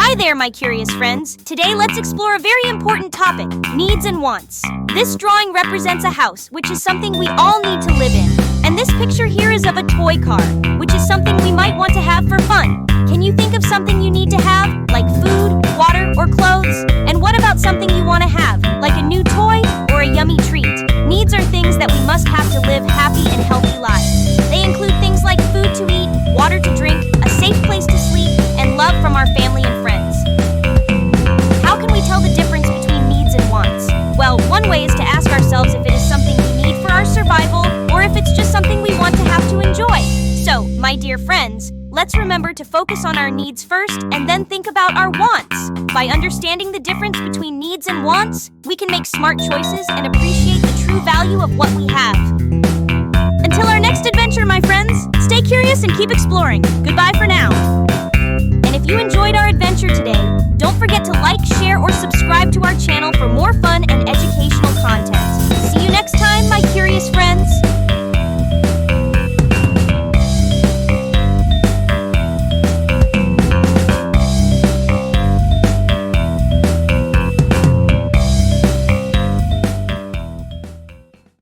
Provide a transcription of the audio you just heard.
Hi there, my curious friends. Today, let's explore a very important topic, needs and wants. This drawing represents a house, which is something we all need to live in. And this picture here is of a toy car, which is something we might want to have for fun. Can you think of something you need to have, like food, water, or clothes? And what about something you want to have, like a new toy or a yummy treat? Needs are things that we must have to live happy and healthy lives. They include things like food to eat, water to drink, a safe place to sleep, and love from our family and friends. How can we tell the difference between needs and wants? Well, one way is to ask ourselves if it is something we need for our survival or if it's just something we want to have to enjoy. So, my dear friends, let's remember to focus on our needs first and then think about our wants. By understanding the difference between needs and wants, we can make smart choices and appreciate the true value of what we have. Until our next adventure, my friends, stay curious and keep exploring. Goodbye for now. And if you enjoyed our adventure today, don't forget to like, share, or subscribe to our channel for more fun and